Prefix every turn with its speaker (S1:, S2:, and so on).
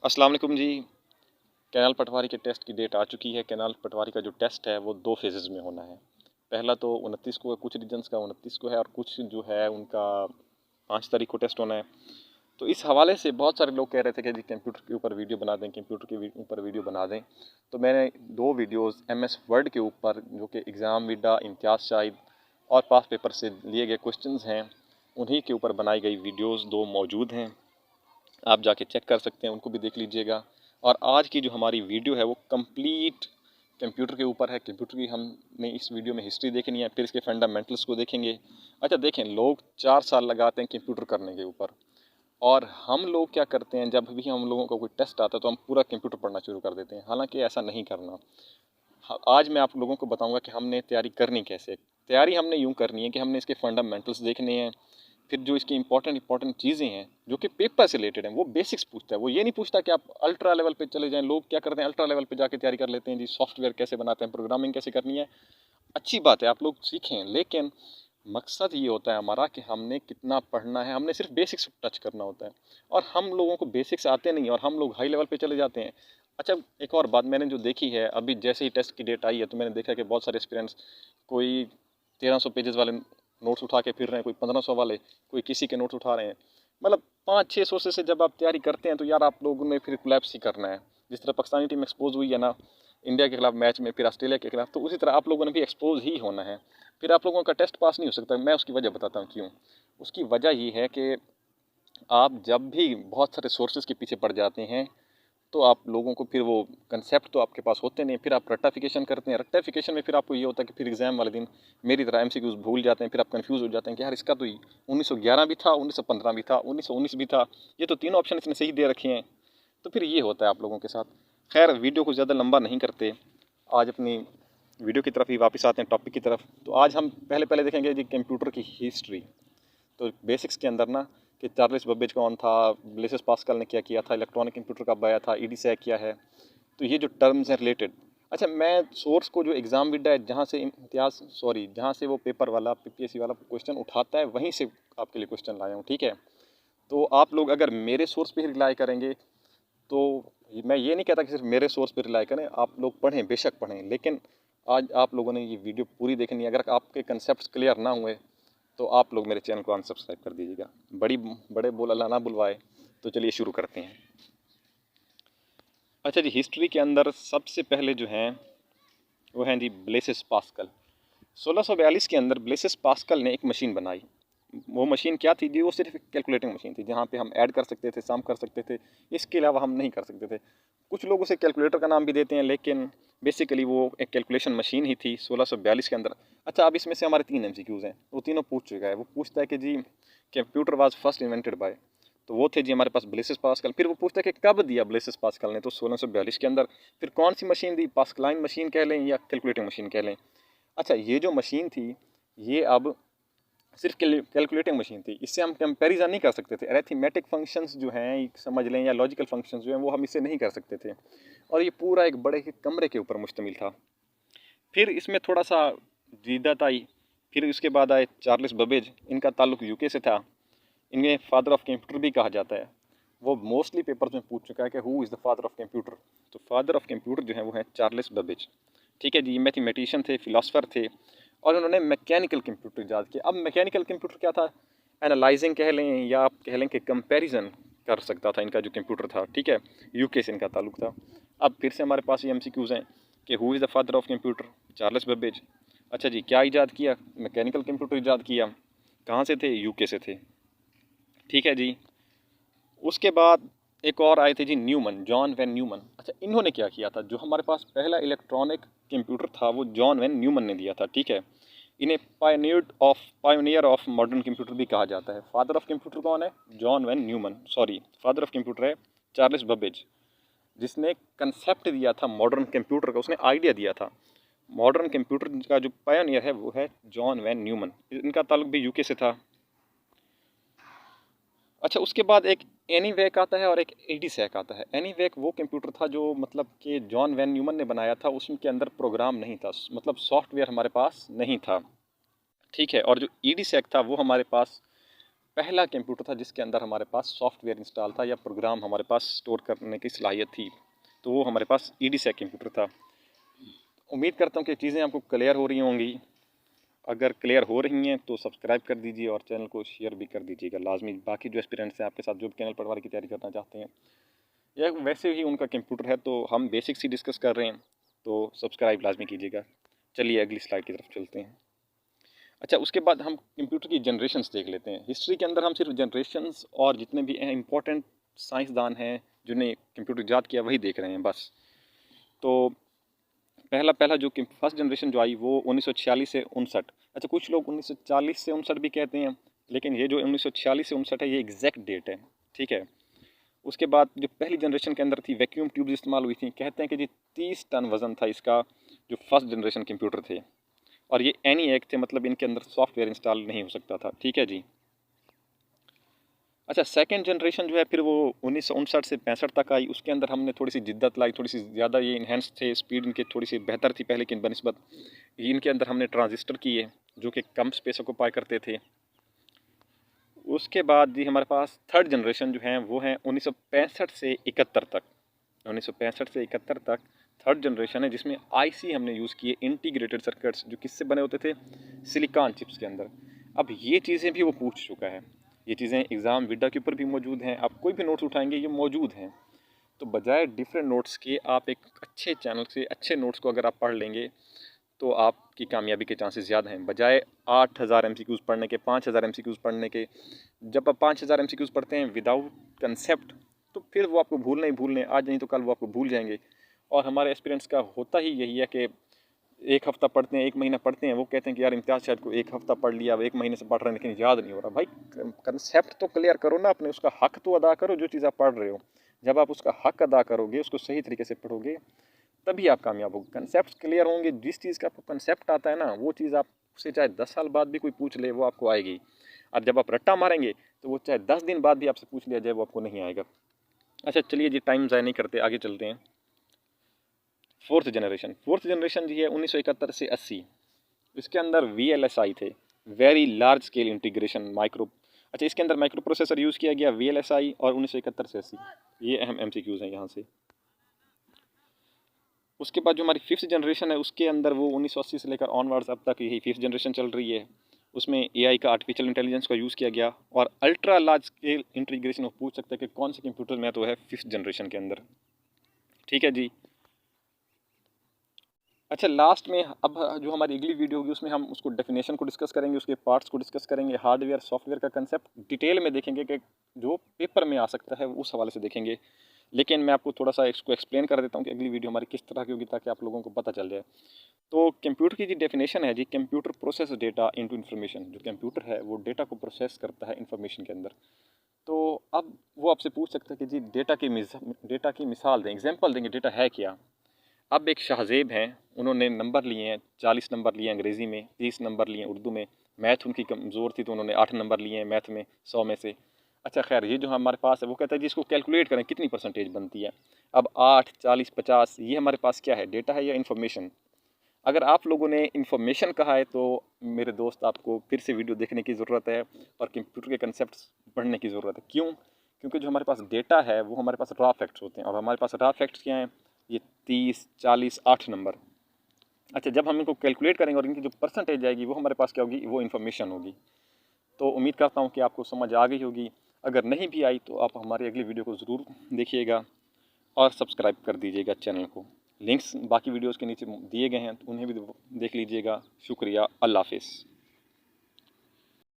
S1: अस्सलाम वालेकुम जी। कैनाल पटवारी के टेस्ट की डेट आ चुकी है। कैनाल पटवारी का जो टेस्ट है वो 2 फेजेज़ में होना है। पहला तो 29 को है, कुछ रीजन्स का 29 को है और कुछ जो है उनका 5 तारीख को टेस्ट होना है। तो इस हवाले से बहुत सारे लोग कह रहे थे कि जी कंप्यूटर के ऊपर वीडियो बना दें, कंप्यूटर के ऊपर वीडियो बना दें। तो मैंने 2 वीडियोज़ MS वर्ड के ऊपर जो कि एग्ज़ाम विडा, इम्तियाज़ शाहिद और पास पेपर से लिए गए क्वेश्चंस हैं, उन्हीं के ऊपर बनाई गई वीडियोज़ 2 मौजूद हैं। आप जाके चेक कर सकते हैं, उनको भी देख लीजिएगा। और आज की जो हमारी वीडियो है वो कंप्लीट कंप्यूटर के ऊपर है। कंप्यूटर की हमने इस वीडियो में हिस्ट्री देखनी है, फिर इसके फंडामेंटल्स को देखेंगे। अच्छा देखें, लोग 4 साल लगाते हैं कंप्यूटर करने के ऊपर, और हम लोग क्या करते हैं, जब भी हम लोगों का कोई टेस्ट आता है तो हम पूरा कंप्यूटर पढ़ना शुरू कर देते हैं। हालांकि ऐसा नहीं करना। आज मैं आप लोगों को बताऊंगा कि हमने तैयारी करनी कैसे। तैयारी हमने यूँ करनी है कि हमने इसके फंडामेंटल्स देखने हैं, फिर जो इसकी इंपॉर्टेंट चीज़ें हैं जो कि पेपर से रिलेटेड हैं वो बेसिक्स पूछता है। वो ये नहीं पूछता कि आप अल्ट्रा लेवल पे चले जाएं। लोग क्या करते हैं, अल्ट्रा लेवल पे जाके तैयारी कर लेते हैं जी, सॉफ्टवेयर कैसे बनाते हैं, प्रोग्रामिंग कैसे करनी है। अच्छी बात है, आप लोग सीखें, लेकिन मकसद ये होता है हमारा कि हमने कितना पढ़ना है, हमने सिर्फ बेसिक्स टच करना होता है। और हम लोगों को बेसिक्स आते नहीं और हम लोग हाई लेवल पे चले जाते हैं। अच्छा, एक और बात मैंने जो देखी है, अभी जैसे ही टेस्ट की डेट आई है तो मैंने देखा कि बहुत सारे एस्पिरेंट्स कोई 1300 पेजेस वाले नोट्स उठा के फिर रहे हैं, कोई 1500 वाले, कोई किसी के नोट्स उठा रहे हैं। मतलब 5-6 सोर्सेज से जब आप तैयारी करते हैं तो यार आप लोगों ने फिर कोलैप्स ही करना है। जिस तरह पाकिस्तानी टीम एक्सपोज हुई है ना इंडिया के खिलाफ मैच में, फिर ऑस्ट्रेलिया के खिलाफ, तो उसी तरह आप लोगों ने भी एक्सपोज ही होना है। फिर आप लोगों का टेस्ट पास नहीं हो सकता। मैं उसकी वजह बताता हूँ क्यों। उसकी वजह ये है कि आप जब भी बहुत सारे सोर्सेज के पीछे पड़ जाते हैं तो आप लोगों को फिर वो कंसेप्ट तो आपके पास होते नहीं, फिर आप रट्टाफिकेशन करते हैं। रट्टाफिकेशन में फिर आपको ये होता है कि फिर एग्जाम वाले दिन मेरी तरह MCQs भूल जाते हैं, फिर आप कंफ्यूज हो जाते हैं कि यार इसका तो 1911 भी था, 1915 भी था, 1919 भी था, ये तो 3 ऑप्शन इसने सही दे रखे हैं। तो फिर ये होता है आप लोगों के साथ। खैर, वीडियो को ज़्यादा लंबा नहीं करते, आज अपनी वीडियो की तरफ ही वापस आते हैं, टॉपिक की तरफ। तो आज हम पहले पहले देखेंगे जी कंप्यूटर की हिस्ट्री। तो बेसिक्स के अंदर ना कि चार्ल्स बब्बेज कौन था, ब्लेसेस पास्कल ने क्या किया था, इलेक्ट्रॉनिक कंप्यूटर कब आया था, EDSAC क्या है, तो ये जो टर्म्स हैं रिलेटेड। अच्छा, मैं सोर्स को जो एग्ज़ाम विडा है जहाँ से वो पेपर वाला PPSC वाला क्वेश्चन उठाता है वहीं से आपके लिए क्वेश्चन लाया हूँ, ठीक है। तो आप लोग अगर मेरे सोर्स पे ही रिलाई करेंगे तो मैं ये नहीं कहता कि सिर्फ मेरे सोर्स पे रिलाई करें, आप लोग पढ़ें, बेशक पढ़ें, लेकिन आज आप लोगों ने ये वीडियो पूरी देखनी है। अगर आपके कंसेप्ट क्लियर ना हुए तो आप लोग मेरे चैनल को अनसब्सक्राइब कर दीजिएगा। बड़े बोल अल्लाह ना बुलवाए। तो चलिए शुरू करते हैं। अच्छा जी, हिस्ट्री के अंदर सबसे पहले जो हैं वो हैं जी ब्लेसेस पास्कल। 1642 के अंदर ब्लेसेस पास्कल ने एक मशीन बनाई। वो मशीन क्या थी जी, वो सिर्फ एक कैलकुलेटिंग मशीन थी जहाँ पे हम ऐड कर सकते थे, सम कर सकते थे, इसके अलावा हम नहीं कर सकते थे। कुछ लोग उसे कैलकुलेटर का नाम भी देते हैं, लेकिन बेसिकली वो एक कैलकुलेशन मशीन ही थी 1642 के अंदर। अच्छा, अब इसमें से हमारे 3 MCQs हैं, वो तीनों पूछ चुका है। वो पूछता है कि जी computer was first invented by, तो वो थे जी हमारे पास ब्लेसेस पास्कल। फिर वो पूछता है कि कब दिया ब्लेसेस पास्कल ने, तो 1642 के अंदर। फिर कौन सी मशीन दी, पास्कलाइन मशीन कह लें या कैलकुलेटिंग मशीन कह लें। अच्छा, ये जो मशीन थी ये अब सिर्फ कैलकुलेटिंग मशीन थी, इससे हम कंपैरिजन नहीं कर सकते थे। अरिथमेटिक फंक्शंस जो हैं समझ लें या लॉजिकल फंक्शंस जो हैं वो हम इससे नहीं कर सकते थे। और ये पूरा एक बड़े के कमरे के ऊपर मुश्तमिल था। फिर इसमें थोड़ा सा जीदत आई। फिर उसके बाद आए चार्ल्स बबेज, इनका ताल्लुक UK से था। इन्हें फादर ऑफ कंप्यूटर भी कहा जाता है। वो मोस्टली पेपर्स में पूछ चुका है कि who is the father of computer. तो फादर ऑफ कंप्यूटर जो है वो है चार्ल्स बबेज, ठीक है जी। मैथमेटिशियन थे, फिलोसफर थे, और उन्होंने मैकेनिकल कंप्यूटर ईजाद किया। अब मैकेनिकल कंप्यूटर क्या था, एनालाइजिंग कह लें या आप कह लें कि कंपैरिजन कर सकता था इनका जो कंप्यूटर था, ठीक है। UK से इनका ताल्लुक था। अब फिर से हमारे पास ये MCQs हैं कि who is the father of computer, Charles Babbage. अच्छा जी, क्या ईजाद किया, मैकेनिकल कंप्यूटर ईजाद किया। कहाँ से थे, UK से थे, ठीक है जी। उसके बाद एक और आए थे जी न्यूमन, जॉन वैन न्यूमन। अच्छा, इन्होंने क्या किया था, जो हमारे पास पहला इलेक्ट्रॉनिक कंप्यूटर था वो जॉन वैन न्यूमन ने दिया था, ठीक है। इन्हें पायोनियर ऑफ मॉडर्न कंप्यूटर भी कहा जाता है। फादर ऑफ कंप्यूटर कौन है, John von Neumann, sorry, father of computer है चार्ल्स बबेज, जिसने कंसेप्ट दिया था मॉडर्न कंप्यूटर का, उसने आइडिया दिया था। मॉडर्न कंप्यूटर का जो पायोनियर है वो है जॉन वैन न्यूमन, इनका ताल्लुक भी UK से था। अच्छा, उसके बाद एक एनीवैक आता है और एक EDSAC आता है। एनीवैक वो कंप्यूटर था जो मतलब कि जॉन वैन न्यूमन ने बनाया था, उसके अंदर प्रोग्राम नहीं था, मतलब सॉफ्टवेयर हमारे पास नहीं था, ठीक है। और जो EDSAC था वो हमारे पास पहला कंप्यूटर था जिसके अंदर हमारे पास सॉफ्टवेयर इंस्टॉल था या प्रोग्राम हमारे पास स्टोर करने की सलाहियत थी, तो वो हमारे पास EDSAC कंप्यूटर था। उम्मीद करता हूँ कि चीज़ें आपको क्लियर हो रही होंगी। अगर क्लियर हो रही हैं तो सब्सक्राइब कर दीजिए और चैनल को शेयर भी कर दीजिएगा लाजमी। बाकी जो एस्पिरेंट्स हैं आपके साथ जो कैनल पटवारी की तैयारी करना चाहते हैं या वैसे ही उनका कंप्यूटर है, तो हम बेसिक्स ही डिस्कस कर रहे हैं, तो सब्सक्राइब लाजमी कीजिएगा। चलिए अगली स्लाइड की तरफ चलते हैं। अच्छा, उसके बाद हम कंप्यूटर की जनरेशन्स देख लेते हैं। हिस्ट्री के अंदर हम सिर्फ जनरेशन्स और जितने भी इंपॉर्टेंट साइंसदान हैं जिन्हें कंप्यूटर ईजाद किया वही देख रहे हैं बस। तो पहला जो फर्स्ट जनरेशन जो आई वो 1946 से 59। अच्छा, कुछ लोग 1940 से 59 भी कहते हैं, लेकिन ये जो 1946 से 59 है ये एग्जैक्ट डेट है, ठीक है। उसके बाद जो पहली जनरेशन के अंदर थी वैक्यूम ट्यूब्स इस्तेमाल हुई थी। कहते हैं कि जी 30 टन वज़न था इसका जो फर्स्ट जनरेशन कंप्यूटर थे, और ये ENIAC थे, मतलब इनके अंदर सॉफ्टवेयर इंस्टॉल नहीं हो सकता था, ठीक है जी। अच्छा, सेकंड जनरेशन जो है फिर वो 1959 से 65 तक आई। उसके अंदर हमने थोड़ी सी जिद्दत लाई, थोड़ी सी ज़्यादा ये इन्हेंस थे, स्पीड इनके थोड़ी सी बेहतर थी पहले की बनस्बत। इनके अंदर हमने ट्रांजिस्टर किए जो कि कम स्पेस ऑक्यूपाई करते थे। उसके बाद जी हमारे पास थर्ड जनरेशन जो है वो है 1965 से 71 तक। 1965 से 71 तक थर्ड जनरेशन है जिसमें IC हमने यूज़ किए, इंटीग्रेटेड सर्किट्स, जो किससे बने होते थे, सिलिकॉन चिप्स के अंदर। अब ये चीज़ें भी वो पूछ चुका है, ये चीज़ें एग्ज़ाम विडा के ऊपर भी मौजूद हैं। आप कोई भी नोट्स उठाएंगे ये मौजूद हैं। तो बजाय डिफरेंट नोट्स के आप एक अच्छे चैनल से अच्छे नोट्स को अगर आप पढ़ लेंगे तो आपकी कामयाबी के चांसेस ज़्यादा हैं, बजाय 8000 MCQs पढ़ने के, 5000 MCQs पढ़ने के। जब आप 5000 MCQs पढ़ते हैं विदाउट कंसेप्ट तो फिर वो आपको भूलने आज नहीं तो कल वो आपको भूल जाएंगे। और हमारे एक्सपीरियंस का होता ही यही है कि एक हफ़्ता पढ़ते हैं, एक महीना पढ़ते हैं, वो कहते हैं कि यार इम्तियाज़ शायद को एक हफ़्ता पढ़ लिया, अब एक महीने से पढ़ रहे हैं लेकिन याद नहीं हो रहा। भाई कंसेप्ट तो क्लियर करो ना, अपने उसका हक तो अदा करो जो चीज़ आप पढ़ रहे हो। जब आप उसका हक अदा करोगे, उसको सही तरीके से पढ़ोगे, तभी आप कामयाब होगे। कंसेप्ट क्लियर होंगे, जिस चीज़ का आपको कंसेप्ट आता है ना वो चीज़ आप उसे चाहे 10 साल बाद भी कोई पूछ ले वो आपको आएगी। और जब आप रट्टा मारेंगे तो वो चाहे 10 दिन बाद भी आपसे पूछ लिया जाए वो आपको नहीं आएगा। अच्छा चलिए जी, टाइम ज़ाया नहीं करते, आगे चलते हैं। फोर्थ जनरेशन जी है 1971 से 80। इसके अंदर VLSI थे, very large scale integration micro. अच्छा, इसके अंदर माइक्रो प्रोसेसर यूज़ किया गया VLSI, और 1971 से 80 ये अहम MCQs हैं यहाँ से। उसके बाद जो हमारी फिफ्थ जनरेशन है उसके अंदर वो 1980 से लेकर ऑनवर्ड्स अब तक यही फिफ्थ जनरेशन चल रही है। उसमें AI का, आर्टिफिशियल इंटेलिजेंस का यूज़ किया गया, और अल्ट्रा लार्ज स्केल इंटीग्रेशन। वो पूछ सकते हैं कि कौन से कंप्यूटर में, तो है फिफ्थ जनरेशन के अंदर, ठीक है जी। अच्छा, लास्ट में अब जो हमारी अगली वीडियो होगी उसमें हम उसको डेफिनेशन को डिस्कस करेंगे, उसके पार्ट्स को डिस्कस करेंगे, हार्डवेयर सॉफ्टवेयर का कंसेप्ट डिटेल में देखेंगे कि जो पेपर में आ सकता है उस हवाले से देखेंगे। लेकिन मैं आपको थोड़ा सा इसको एक्सप्लेन कर देता हूँ कि अगली वीडियो हमारी किस तरह की होगी ताकि आप लोगों को पता चल जाए। तो कंप्यूटर की जो डेफिनेशन है जी, computer process data into information. जो कंप्यूटर है वो डेटा को प्रोसेस करता है इन्फॉर्मेशन के अंदर। तो अब वो आपसे पूछ सकता है कि जी डेटा की मिसाल दें, एग्जांपल देंगे, डेटा है क्या। अब एक शाहजेब हैं, उन्होंने नंबर लिए हैं, 40 नंबर लिए अंग्रेज़ी में, 30 नंबर लिए उर्दू में। मैथ उनकी कमज़ोर थी तो उन्होंने 8 नंबर लिए हैं मैथ में 100 में से। अच्छा खैर, ये जो हमारे पास है वो कहता है जी इसको कैलकुलेट करें कितनी परसेंटेज बनती है। अब 8, 40, 50 ये हमारे पास क्या है, डेटा है या इन्फॉर्मेशन। अगर आप लोगों ने इन्फॉर्मेशन कहा है तो मेरे दोस्त आपको फिर से वीडियो देखने की ज़रूरत है और कंप्यूटर के कंसेप्ट पढ़ने की ज़रूरत है। क्यों? क्योंकि जो हमारे पास डेटा है वो हमारे पास रॉ फैक्ट्स होते हैं, और हमारे पास रॉ फैक्ट्स क्या हैं, ये 30, 40, 8 नंबर। अच्छा, जब हम इनको कैलकुलेट करेंगे और इनकी जो परसेंटेज आएगी वो हमारे पास क्या होगी, वो इन्फॉर्मेशन होगी। तो उम्मीद करता हूँ कि आपको समझ आ गई होगी। अगर नहीं भी आई तो आप हमारी अगली वीडियो को ज़रूर देखिएगा और सब्सक्राइब कर दीजिएगा चैनल को। लिंक्स बाकी वीडियोज़ के नीचे दिए गए हैं तो उन्हें भी देख लीजिएगा। शुक्रिया, अल्लाह हाफ़िज़।